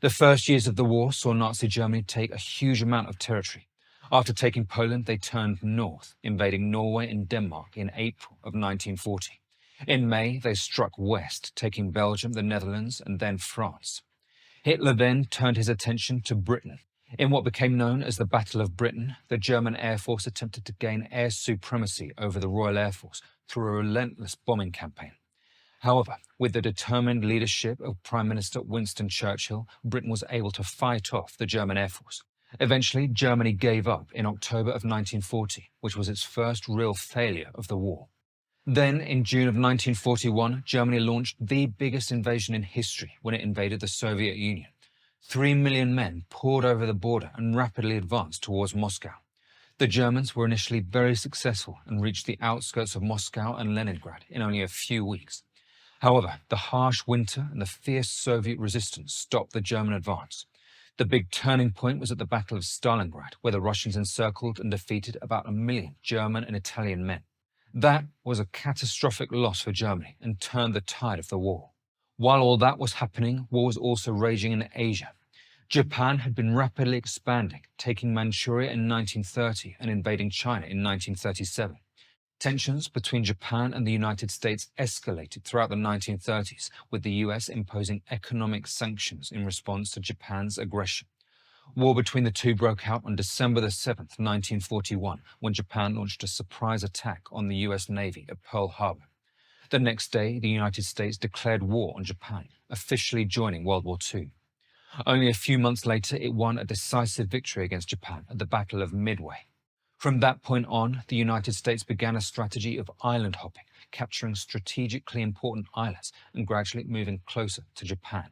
The first years of the war saw Nazi Germany take a huge amount of territory. After taking Poland, they turned north, invading Norway and Denmark in April of 1940. In May, they struck west, taking Belgium, the Netherlands, and then France. Hitler then turned his attention to Britain. In what became known as the Battle of Britain, the German Air Force attempted to gain air supremacy over the Royal Air Force through a relentless bombing campaign. However, with the determined leadership of Prime Minister Winston Churchill, Britain was able to fight off the German Air Force. Eventually, Germany gave up in October of 1940, which was its first real failure of the war. Then, in June of 1941, Germany launched the biggest invasion in history when it invaded the Soviet Union. 3 million men poured over the border and rapidly advanced towards Moscow. The Germans were initially very successful and reached the outskirts of Moscow and Leningrad in only a few weeks. However, the harsh winter and the fierce Soviet resistance stopped the German advance. The big turning point was at the Battle of Stalingrad, where the Russians encircled and defeated about 1 million German and Italian men. That was a catastrophic loss for Germany and turned the tide of the war. While all that was happening, war was also raging in Asia. Japan had been rapidly expanding, taking Manchuria in 1930 and invading China in 1937. Tensions between Japan and the United States escalated throughout the 1930s, with the US imposing economic sanctions in response to Japan's aggression. War between the two broke out on December the 7th, 1941, when Japan launched a surprise attack on the US Navy at Pearl Harbor. The next day, the United States declared war on Japan, officially joining World War II. Only a few months later, it won a decisive victory against Japan at the Battle of Midway. From that point on, the United States began a strategy of island hopping, capturing strategically important islands and gradually moving closer to Japan.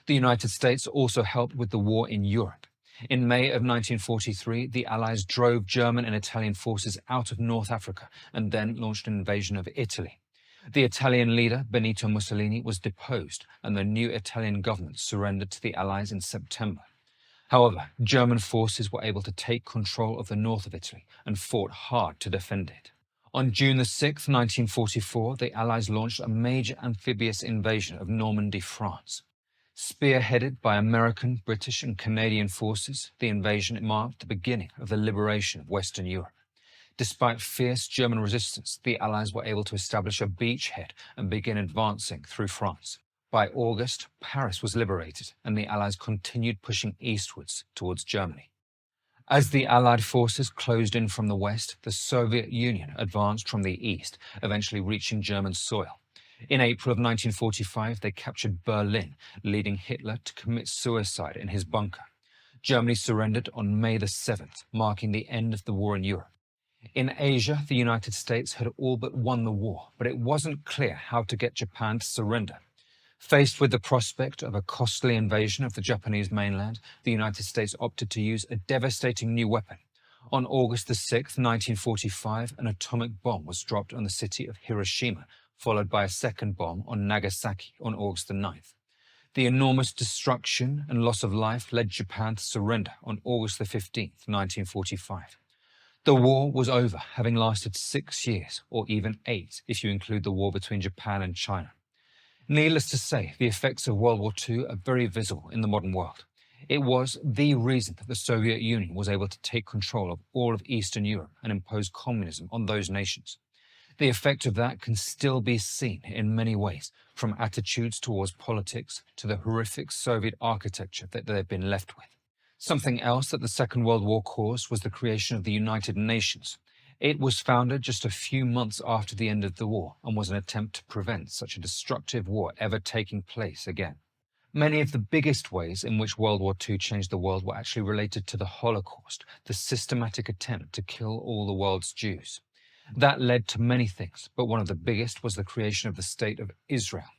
The United States also helped with the war in Europe. In May of 1943, the Allies drove German and Italian forces out of North Africa and then launched an invasion of Italy. The Italian leader, Benito Mussolini, was deposed, and the new Italian government surrendered to the Allies in September. However, German forces were able to take control of the north of Italy and fought hard to defend it. On June 6, 1944, the Allies launched a major amphibious invasion of Normandy, France. Spearheaded by American, British, and Canadian forces, the invasion marked the beginning of the liberation of Western Europe. Despite fierce German resistance, the Allies were able to establish a beachhead and begin advancing through France. By August, Paris was liberated, and the Allies continued pushing eastwards towards Germany. As the Allied forces closed in from the west, the Soviet Union advanced from the east, eventually reaching German soil. In April of 1945, they captured Berlin, leading Hitler to commit suicide in his bunker. Germany surrendered on May the 7th, marking the end of the war in Europe. In Asia, the United States had all but won the war, but it wasn't clear how to get Japan to surrender. Faced with the prospect of a costly invasion of the Japanese mainland, the United States opted to use a devastating new weapon. On August 6, 1945, an atomic bomb was dropped on the city of Hiroshima, followed by a second bomb on Nagasaki on August 9th. The enormous destruction and loss of life led Japan to surrender on August 15, 1945. The war was over, having lasted 6 years, or even 8 if you include the war between Japan and China. Needless to say, the effects of World War II are very visible in the modern world. It was the reason that the Soviet Union was able to take control of all of Eastern Europe and impose communism on those nations. The effect of that can still be seen in many ways, from attitudes towards politics to the horrific Soviet architecture that they've been left with. Something else that the Second World War caused was the creation of the United Nations. It was founded just a few months after the end of the war and was an attempt to prevent such a destructive war ever taking place again. Many of the biggest ways in which World War II changed the world were actually related to the Holocaust, the systematic attempt to kill all the world's Jews. That led to many things, but one of the biggest was the creation of the State of Israel.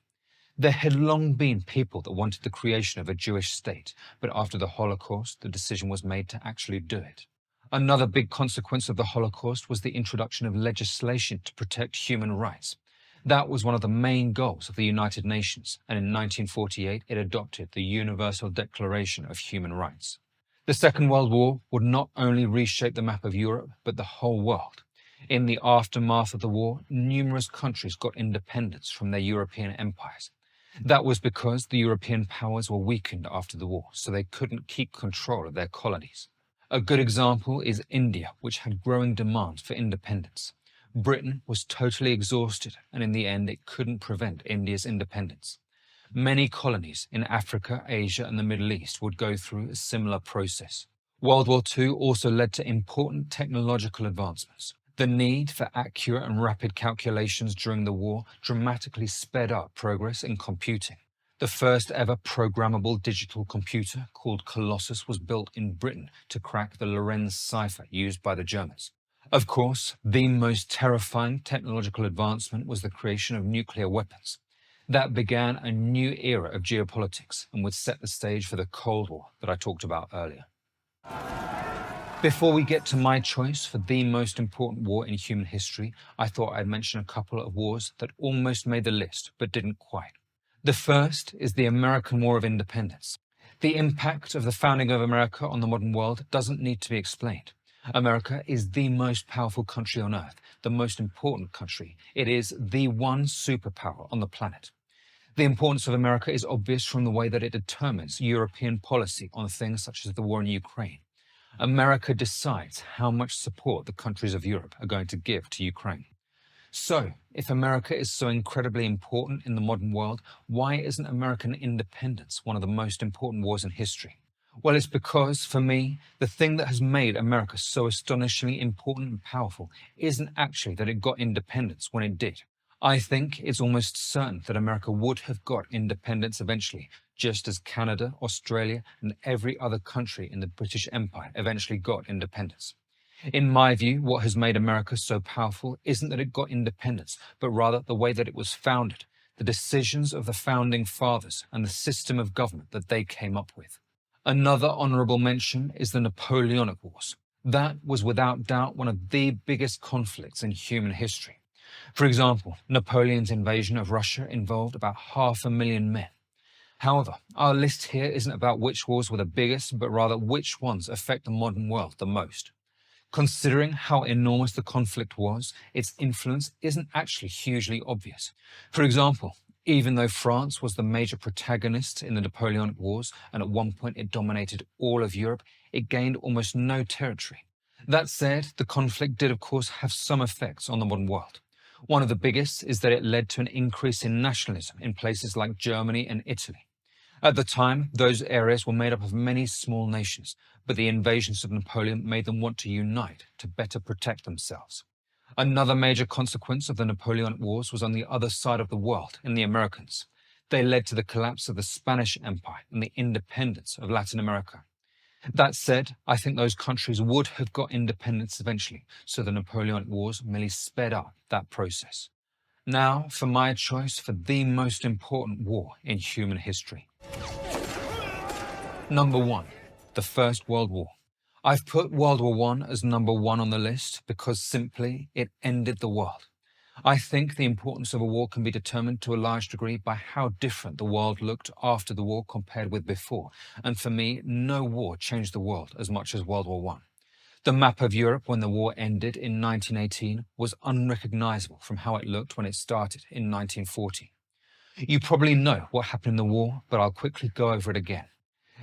There had long been people that wanted the creation of a Jewish state, but after the Holocaust, the decision was made to actually do it. Another big consequence of the Holocaust was the introduction of legislation to protect human rights. That was one of the main goals of the United Nations, and in 1948 it adopted the Universal Declaration of Human Rights. The Second World War would not only reshape the map of Europe, but the whole world. In the aftermath of the war, numerous countries got independence from their European empires. That was because the European powers were weakened after the war, so they couldn't keep control of their colonies. A good example is India, which had growing demands for independence. Britain was totally exhausted, and in the end it couldn't prevent India's independence. Many colonies in Africa, Asia, and the Middle East would go through a similar process. World War II also led to important technological advancements. The need for accurate and rapid calculations during the war dramatically sped up progress in computing. The first ever programmable digital computer, called Colossus, was built in Britain to crack the Lorenz cipher used by the Germans. Of course, the most terrifying technological advancement was the creation of nuclear weapons. That began a new era of geopolitics and would set the stage for the Cold War that I talked about earlier. Before we get to my choice for the most important war in human history, I thought I'd mention a couple of wars that almost made the list but didn't quite. The first is the American War of Independence. The impact of the founding of America on the modern world doesn't need to be explained. America is the most powerful country on earth, the most important country. It is the one superpower on the planet. The importance of America is obvious from the way that it determines European policy on things such as the war in Ukraine. America decides how much support the countries of Europe are going to give to Ukraine. So, if America is so incredibly important in the modern world, why isn't American independence one of the most important wars in history? Well, it's because, for me, the thing that has made America so astonishingly important and powerful isn't actually that it got independence when it did. I think it's almost certain that America would have got independence eventually, just as Canada, Australia, and every other country in the British Empire eventually got independence. In my view, what has made America so powerful isn't that it got independence, but rather the way that it was founded, the decisions of the founding fathers, and the system of government that they came up with. Another honourable mention is the Napoleonic Wars. That was without doubt one of the biggest conflicts in human history. For example, Napoleon's invasion of Russia involved about 500,000 men. However, our list here isn't about which wars were the biggest, but rather which ones affect the modern world the most. Considering how enormous the conflict was, its influence isn't actually hugely obvious. For example, even though France was the major protagonist in the Napoleonic Wars, and at one point it dominated all of Europe, it gained almost no territory. That said, the conflict did of course have some effects on the modern world. One of the biggest is that it led to an increase in nationalism in places like Germany and Italy. At the time, those areas were made up of many small nations, but the invasions of Napoleon made them want to unite to better protect themselves. Another major consequence of the Napoleonic Wars was on the other side of the world, in the Americans. They led to the collapse of the Spanish Empire and the independence of Latin America. That said, I think those countries would have got independence eventually, so the Napoleonic Wars merely sped up that process. Now, for my choice for the most important war in human history. Number 1. The First World War. I've put World War I as number 1 on the list because simply it ended the world. I think the importance of a war can be determined to a large degree by how different the world looked after the war compared with before, and for me, no war changed the world as much as World War I. The map of Europe when the war ended in 1918 was unrecognizable from how it looked when it started in 1940. You probably know what happened in the war, but I'll quickly go over it again.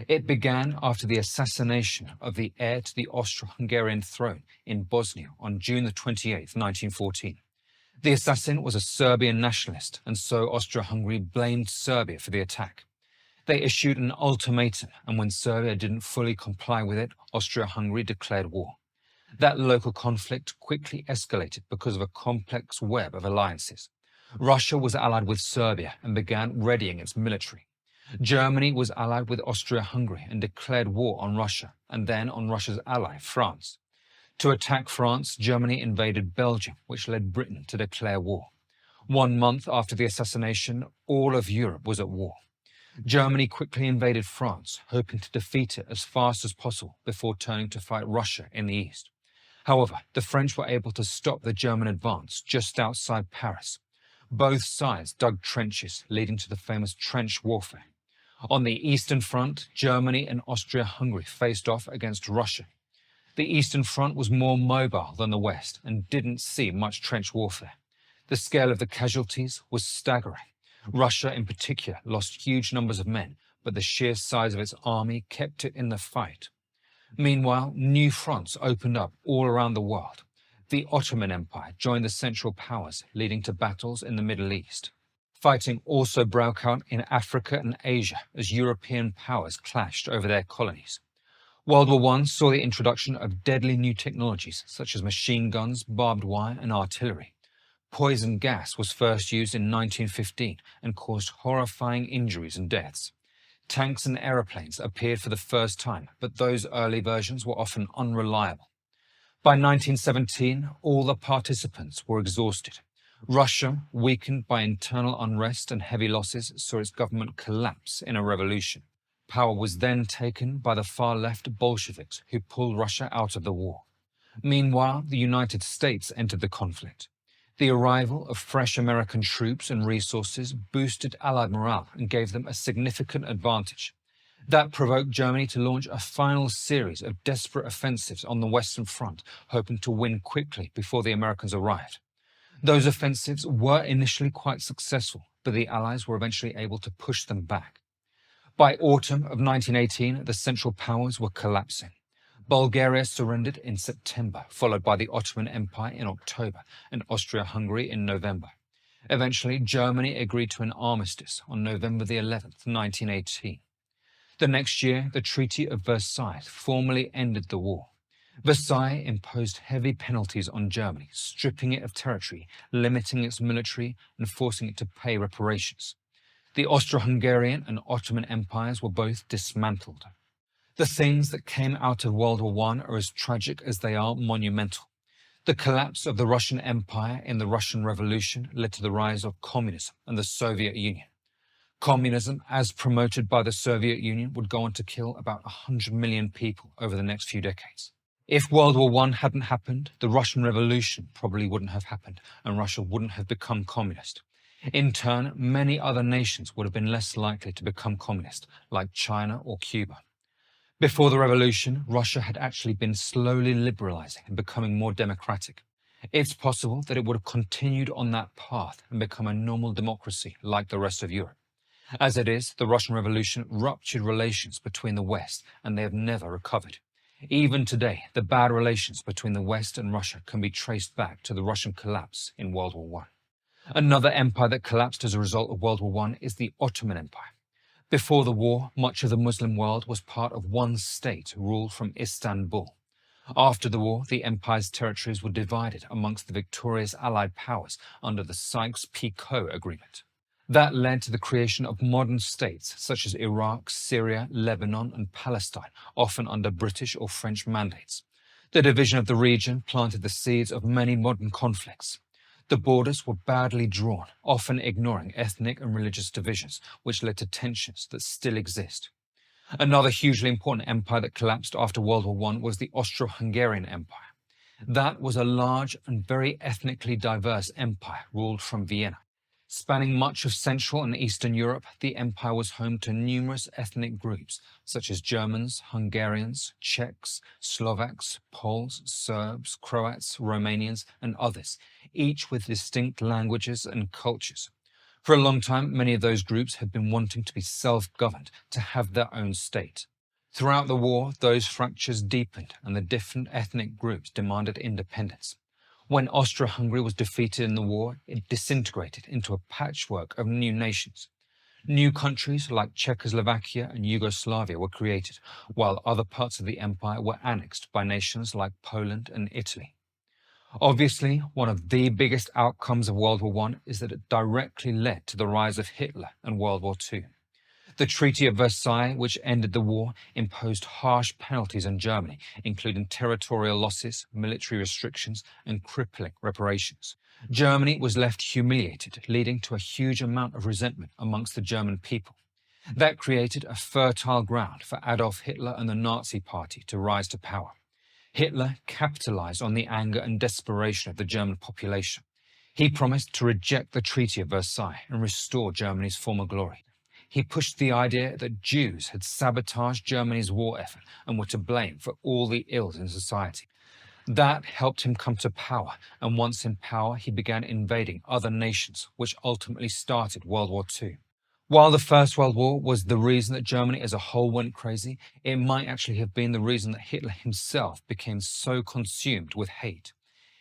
It began after the assassination of the heir to the Austro-Hungarian throne in Bosnia on June 28, 1914. The assassin was a Serbian nationalist, and so Austria-Hungary blamed Serbia for the attack. They issued an ultimatum, and when Serbia didn't fully comply with it, Austria-Hungary declared war. That local conflict quickly escalated because of a complex web of alliances. Russia was allied with Serbia and began readying its military. Germany was allied with Austria-Hungary and declared war on Russia, and then on Russia's ally, France. To attack France, Germany invaded Belgium, which led Britain to declare war. 1 month after the assassination, all of Europe was at war. Germany quickly invaded France, hoping to defeat it as fast as possible before turning to fight Russia in the east. However, the French were able to stop the German advance just outside Paris. Both sides dug trenches, leading to the famous trench warfare. On the Eastern Front, Germany and Austria-Hungary faced off against Russia. The Eastern Front was more mobile than the West and didn't see much trench warfare. The scale of the casualties was staggering. Russia, in particular, lost huge numbers of men, but the sheer size of its army kept it in the fight. Meanwhile, new fronts opened up all around the world. The Ottoman Empire joined the Central Powers, leading to battles in the Middle East. Fighting also broke out in Africa and Asia as European powers clashed over their colonies. World War I saw the introduction of deadly new technologies such as machine guns, barbed wire, and artillery. Poison gas was first used in 1915 and caused horrifying injuries and deaths. Tanks and aeroplanes appeared for the first time, but those early versions were often unreliable. By 1917, all the participants were exhausted. Russia, weakened by internal unrest and heavy losses, saw its government collapse in a revolution. Power was then taken by the far-left Bolsheviks, who pulled Russia out of the war. Meanwhile, the United States entered the conflict. The arrival of fresh American troops and resources boosted Allied morale and gave them a significant advantage. That provoked Germany to launch a final series of desperate offensives on the Western Front, hoping to win quickly before the Americans arrived. Those offensives were initially quite successful, but the Allies were eventually able to push them back. By autumn of 1918, the Central Powers were collapsing. Bulgaria surrendered in September, followed by the Ottoman Empire in October and Austria-Hungary in November. Eventually, Germany agreed to an armistice on November the 11th, 1918. The next year, the Treaty of Versailles formally ended the war. Versailles imposed heavy penalties on Germany, stripping it of territory, limiting its military, and forcing it to pay reparations. The Austro-Hungarian and Ottoman empires were both dismantled. The things that came out of World War I are as tragic as they are monumental. The collapse of the Russian Empire in the Russian Revolution led to the rise of communism and the Soviet Union. Communism, as promoted by the Soviet Union, would go on to kill about 100 million people over the next few decades. If World War I hadn't happened, the Russian Revolution probably wouldn't have happened, and Russia wouldn't have become communist. In turn, many other nations would have been less likely to become communist, like China or Cuba. Before the revolution, Russia had actually been slowly liberalizing and becoming more democratic. It's possible that it would have continued on that path and become a normal democracy like the rest of Europe. As it is, the Russian Revolution ruptured relations between the West, and they have never recovered. Even today, the bad relations between the West and Russia can be traced back to the Russian collapse in World War I. Another empire that collapsed as a result of World War I is the Ottoman Empire. Before the war, much of the Muslim world was part of one state ruled from Istanbul. After the war, the empire's territories were divided amongst the victorious Allied powers under the Sykes-Picot Agreement. That led to the creation of modern states such as Iraq, Syria, Lebanon, and Palestine, often under British or French mandates. The division of the region planted the seeds of many modern conflicts. The borders were badly drawn, often ignoring ethnic and religious divisions, which led to tensions that still exist. Another hugely important empire that collapsed after World War I was the Austro-Hungarian Empire. That was a large and very ethnically diverse empire ruled from Vienna. Spanning much of Central and Eastern Europe, the empire was home to numerous ethnic groups such as Germans, Hungarians, Czechs, Slovaks, Poles, Serbs, Croats, Romanians, and others, each with distinct languages and cultures. For a long time, many of those groups had been wanting to be self-governed, to have their own state. Throughout the war, those fractures deepened and the different ethnic groups demanded independence. When Austro-Hungary was defeated in the war, it disintegrated into a patchwork of new nations. New countries like Czechoslovakia and Yugoslavia were created, while other parts of the empire were annexed by nations like Poland and Italy. Obviously, one of the biggest outcomes of World War I is that it directly led to the rise of Hitler and World War II. The Treaty of Versailles, which ended the war, imposed harsh penalties on Germany, including territorial losses, military restrictions, and crippling reparations. Germany was left humiliated, leading to a huge amount of resentment amongst the German people. That created a fertile ground for Adolf Hitler and the Nazi Party to rise to power. Hitler capitalized on the anger and desperation of the German population. He promised to reject the Treaty of Versailles and restore Germany's former glory. He pushed the idea that Jews had sabotaged Germany's war effort and were to blame for all the ills in society. That helped him come to power, and once in power, he began invading other nations, which ultimately started World War II. While the First World War was the reason that Germany as a whole went crazy, it might actually have been the reason that Hitler himself became so consumed with hate.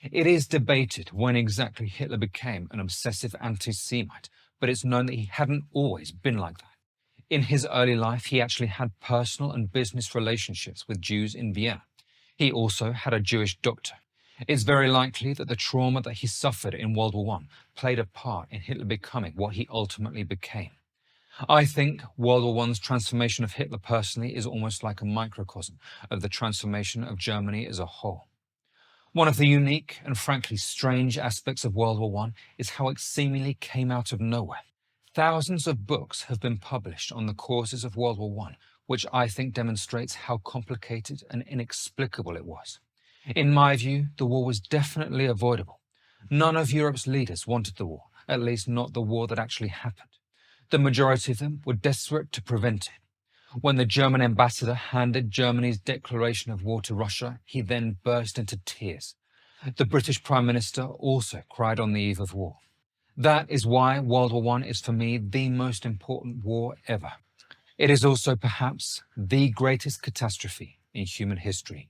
It is debated when exactly Hitler became an obsessive anti-Semite, but it's known that he hadn't always been like that. In his early life, he actually had personal and business relationships with Jews in Vienna. He also had a Jewish doctor. It's very likely that the trauma that he suffered in World War I played a part in Hitler becoming what he ultimately became. I think World War I's transformation of Hitler personally is almost like a microcosm of the transformation of Germany as a whole. One of the unique and frankly strange aspects of World War I is how it seemingly came out of nowhere. Thousands of books have been published on the causes of World War I, which I think demonstrates how complicated and inexplicable it was. In my view, the war was definitely avoidable. None of Europe's leaders wanted the war, at least not the war that actually happened. The majority of them were desperate to prevent it. When the German ambassador handed Germany's declaration of war to Russia, he then burst into tears. The British Prime Minister also cried on the eve of war. That is why World War I is for me the most important war ever. It is also perhaps the greatest catastrophe in human history.